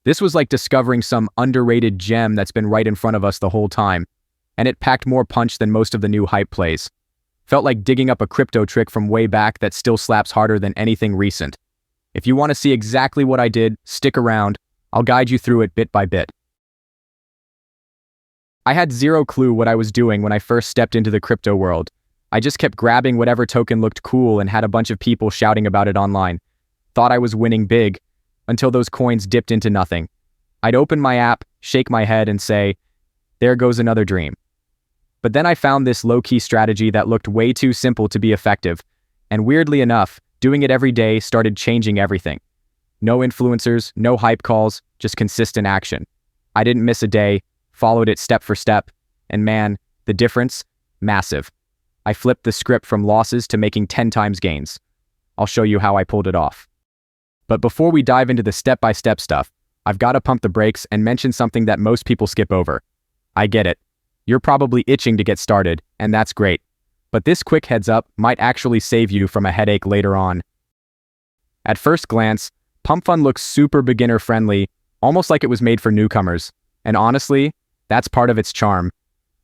This was like discovering some underrated gem that's been right in front of us the whole time, and it packed more punch than most of the new hype plays. Felt like digging up a crypto trick from way back that still slaps harder than anything recent. If you want to see exactly what I did, stick around. I'll guide you through it bit by bit. I had zero clue what I was doing when I first stepped into the crypto world. I just kept grabbing whatever token looked cool and had a bunch of people shouting about it online. Thought I was winning big, until those coins dipped into nothing. I'd open my app, shake my head, and say, there goes another dream. But then I found this low-key strategy that looked way too simple to be effective, and weirdly enough, doing it every day started changing everything. No influencers, no hype calls, just consistent action. I didn't miss a day, followed it step for step, and man, the difference? Massive. I flipped the script from losses to making 10 times gains. I'll show you how I pulled it off. But before we dive into the step-by-step stuff, I've got to pump the brakes and mention something that most people skip over. I get it. You're probably itching to get started, and that's great. But this quick heads up might actually save you from a headache later on. At first glance, Pump Fund looks super beginner-friendly, almost like it was made for newcomers. And honestly, that's part of its charm.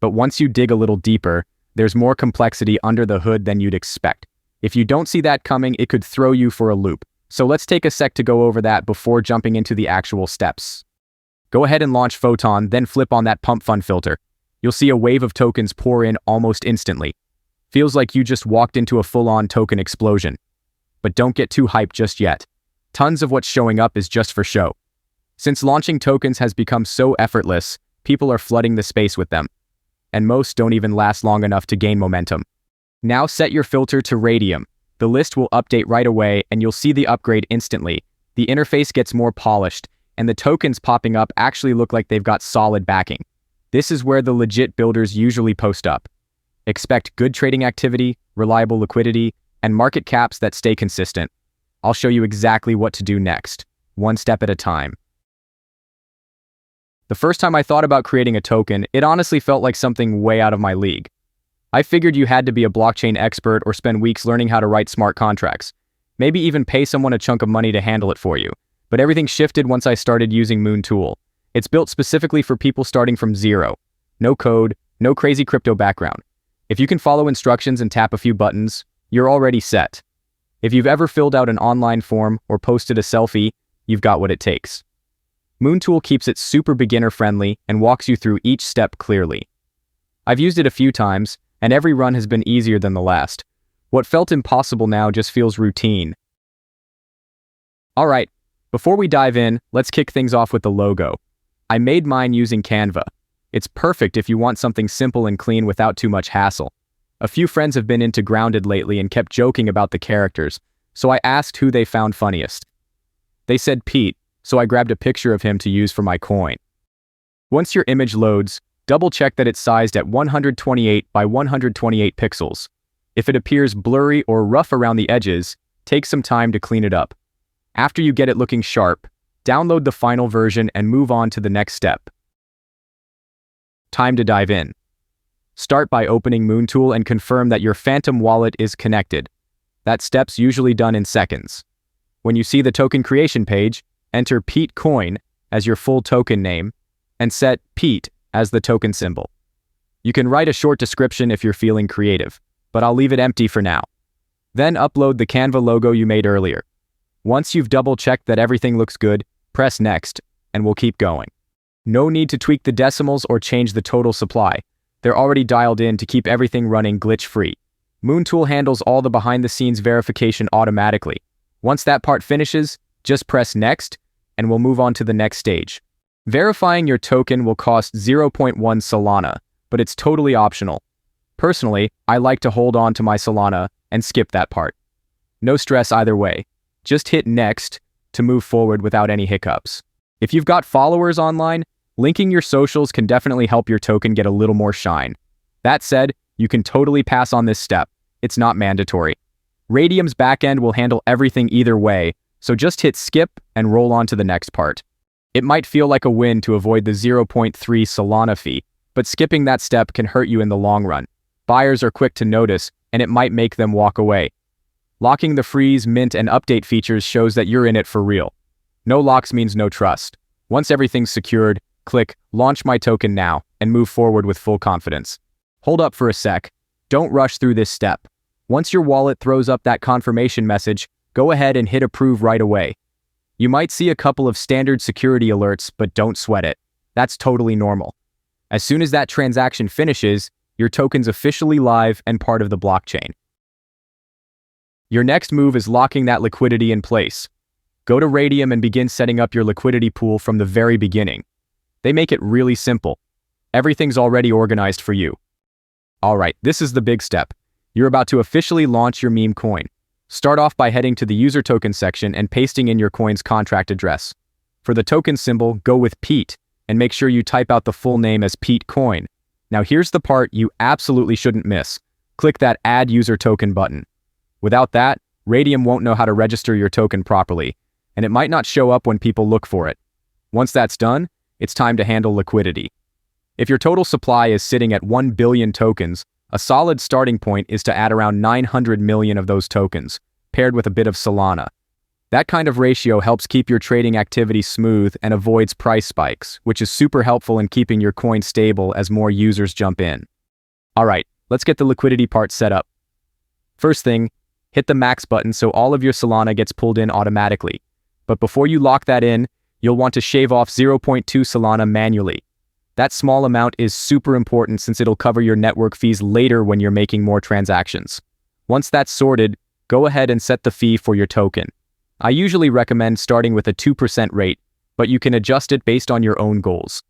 But once you dig a little deeper, there's more complexity under the hood than you'd expect. If you don't see that coming, it could throw you for a loop. So let's take a sec to go over that before jumping into the actual steps. Go ahead and launch Photon, then flip on that Pump Fund filter. You'll see a wave of tokens pour in almost instantly. Feels like you just walked into a full-on token explosion. But don't get too hyped just yet. Tons of what's showing up is just for show. Since launching tokens has become so effortless, people are flooding the space with them. And most don't even last long enough to gain momentum. Now set your filter to Raydium. The list will update right away and you'll see the upgrade instantly. The interface gets more polished, and the tokens popping up actually look like they've got solid backing. This is where the legit builders usually post up. Expect good trading activity, reliable liquidity, and market caps that stay consistent. I'll show you exactly what to do next, one step at a time. The first time I thought about creating a token, it honestly felt like something way out of my league. I figured you had to be a blockchain expert or spend weeks learning how to write smart contracts. Maybe even pay someone a chunk of money to handle it for you. But everything shifted once I started using MoonTool. It's built specifically for people starting from zero. No code, no crazy crypto background. If you can follow instructions and tap a few buttons, you're already set. If you've ever filled out an online form or posted a selfie, you've got what it takes. MoonTool keeps it super beginner-friendly and walks you through each step clearly. I've used it a few times, and every run has been easier than the last. What felt impossible now just feels routine. Alright, before we dive in, let's kick things off with the logo. I made mine using Canva. It's perfect if you want something simple and clean without too much hassle. A few friends have been into Grounded lately and kept joking about the characters, so I asked who they found funniest. They said Pete, so I grabbed a picture of him to use for my coin. Once your image loads, double-check that it's sized at 128 by 128 pixels. If it appears blurry or rough around the edges, take some time to clean it up. After you get it looking sharp, download the final version and move on to the next step. Time to dive in. Start by opening MoonTool and confirm that your Phantom wallet is connected. That step's usually done in seconds. When you see the token creation page, enter Pete Coin as your full token name and set Pete as the token symbol. You can write a short description if you're feeling creative, but I'll leave it empty for now. Then upload the Canva logo you made earlier. Once you've double-checked that everything looks good, press Next, and we'll keep going. No need to tweak the decimals or change the total supply. They're already dialed in to keep everything running glitch-free. MoonTool handles all the behind-the-scenes verification automatically. Once that part finishes, just press Next, and we'll move on to the next stage. Verifying your token will cost 0.1 Solana, but it's totally optional. Personally, I like to hold on to my Solana and skip that part. No stress either way. Just hit Next to move forward without any hiccups. If you've got followers online, linking your socials can definitely help your token get a little more shine. That said, you can totally pass on this step. It's not mandatory. Raydium's backend will handle everything either way, so just hit skip and roll on to the next part. It might feel like a win to avoid the 0.3 Solana fee, but skipping that step can hurt you in the long run. Buyers are quick to notice, and it might make them walk away. Locking the freeze, mint, and update features shows that you're in it for real. No locks means no trust. Once everything's secured, click Launch My Token Now and move forward with full confidence. Hold up for a sec. Don't rush through this step. Once your wallet throws up that confirmation message, go ahead and hit approve right away. You might see a couple of standard security alerts, but don't sweat it. That's totally normal. As soon as that transaction finishes, your token's officially live and part of the blockchain. Your next move is locking that liquidity in place. Go to Raydium and begin setting up your liquidity pool from the very beginning. They make it really simple. Everything's already organized for you. Alright, this is the big step. You're about to officially launch your MemeCoin. Start off by heading to the user token section and pasting in your coin's contract address. For the token symbol, go with Pete, and make sure you type out the full name as Pete Coin. Now here's the part you absolutely shouldn't miss. Click that Add User Token button. Without that, Raydium won't know how to register your token properly, and it might not show up when people look for it. Once that's done, it's time to handle liquidity. If your total supply is sitting at 1 billion tokens, a solid starting point is to add around 900 million of those tokens, paired with a bit of Solana. That kind of ratio helps keep your trading activity smooth and avoids price spikes, which is super helpful in keeping your coin stable as more users jump in. Alright, let's get the liquidity part set up. First thing, hit the max button so all of your Solana gets pulled in automatically. But before you lock that in, you'll want to shave off 0.2 Solana manually. That small amount is super important since it'll cover your network fees later when you're making more transactions. Once that's sorted, go ahead and set the fee for your token. I usually recommend starting with a 2% rate, but you can adjust it based on your own goals.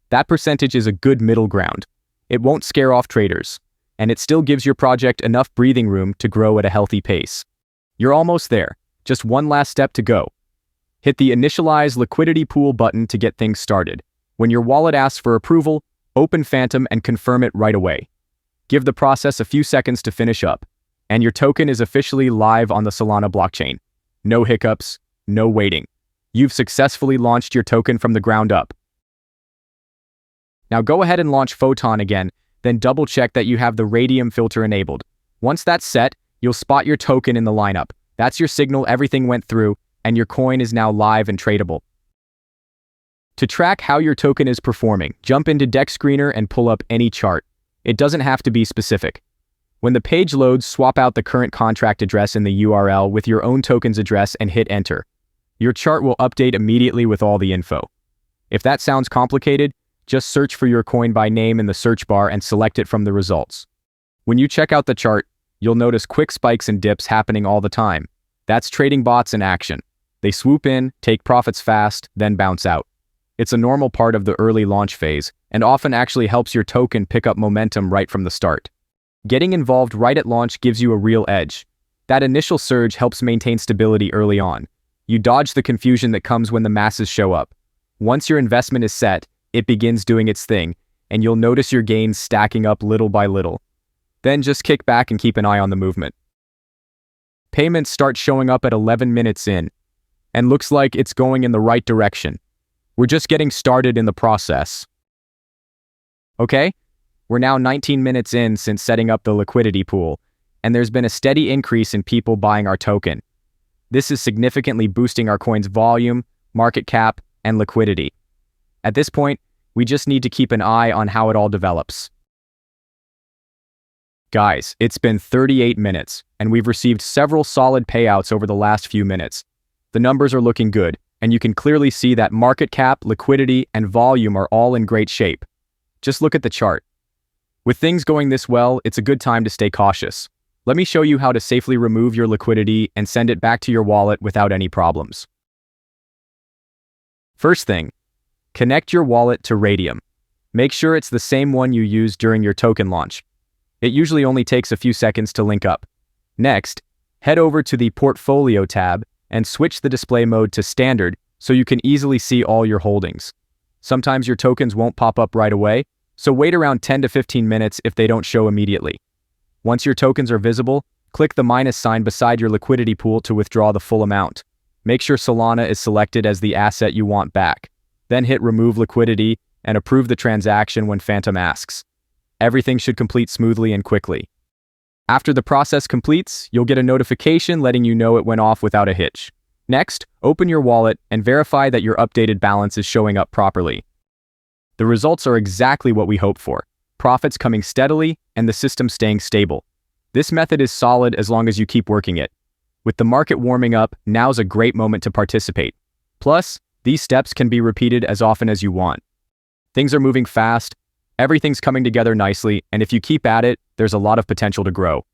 That percentage is a good middle ground. It won't scare off traders, and it still gives your project enough breathing room to grow at a healthy pace. You're almost there. Just one last step to go. Hit the Initialize Liquidity Pool button to get things started. When your wallet asks for approval, open Phantom and confirm it right away. Give the process a few seconds to finish up, and your token is officially live on the Solana blockchain. No hiccups, no waiting. You've successfully launched your token from the ground up. Now go ahead and launch Photon again, then double check that you have the Raydium filter enabled. Once that's set, you'll spot your token in the lineup. That's your signal everything went through, and your coin is now live and tradable. To track how your token is performing, jump into DEXScreener and pull up any chart. It doesn't have to be specific. When the page loads, swap out the current contract address in the URL with your own token's address and hit enter. Your chart will update immediately with all the info. If that sounds complicated, just search for your coin by name in the search bar and select it from the results. When you check out the chart, you'll notice quick spikes and dips happening all the time. That's trading bots in action. They swoop in, take profits fast, then bounce out. It's a normal part of the early launch phase, and often actually helps your token pick up momentum right from the start. Getting involved right at launch gives you a real edge. That initial surge helps maintain stability early on. You dodge the confusion that comes when the masses show up. Once your investment is set, it begins doing its thing, and you'll notice your gains stacking up little by little. Then just kick back and keep an eye on the movement. Payments start showing up at 11 minutes in, and looks like it's going in the right direction. We're just getting started in the process. Okay? We're now 19 minutes in since setting up the liquidity pool, and there's been a steady increase in people buying our token. This is significantly boosting our coin's volume, market cap, and liquidity. At this point, we just need to keep an eye on how it all develops. Guys, it's been 38 minutes, and we've received several solid payouts over the last few minutes. The numbers are looking good, and you can clearly see that market cap, liquidity, and volume are all in great shape. Just look at the chart. With things going this well, it's a good time to stay cautious. Let me show you how to safely remove your liquidity and send it back to your wallet without any problems. First thing, connect your wallet to Raydium. Make sure it's the same one you used during your token launch. It usually only takes a few seconds to link up. Next, head over to the Portfolio tab and switch the display mode to Standard so you can easily see all your holdings. Sometimes your tokens won't pop up right away, so wait around 10 to 15 minutes if they don't show immediately. Once your tokens are visible, click the minus sign beside your liquidity pool to withdraw the full amount. Make sure Solana is selected as the asset you want back. Then hit Remove Liquidity and approve the transaction when Phantom asks. Everything should complete smoothly and quickly. After the process completes, you'll get a notification letting you know it went off without a hitch. Next, open your wallet and verify that your updated balance is showing up properly. The results are exactly what we hoped for. Profits coming steadily and the system staying stable. This method is solid as long as you keep working it. With the market warming up, now's a great moment to participate. Plus, these steps can be repeated as often as you want. Things are moving fast, everything's coming together nicely, and if you keep at it, there's a lot of potential to grow.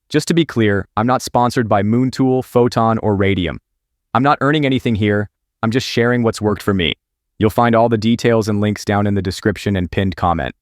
Just to be clear, I'm not sponsored by MoonTool, Photon, or Raydium. I'm not earning anything here, I'm just sharing what's worked for me. You'll find all the details and links down in the description and pinned comment.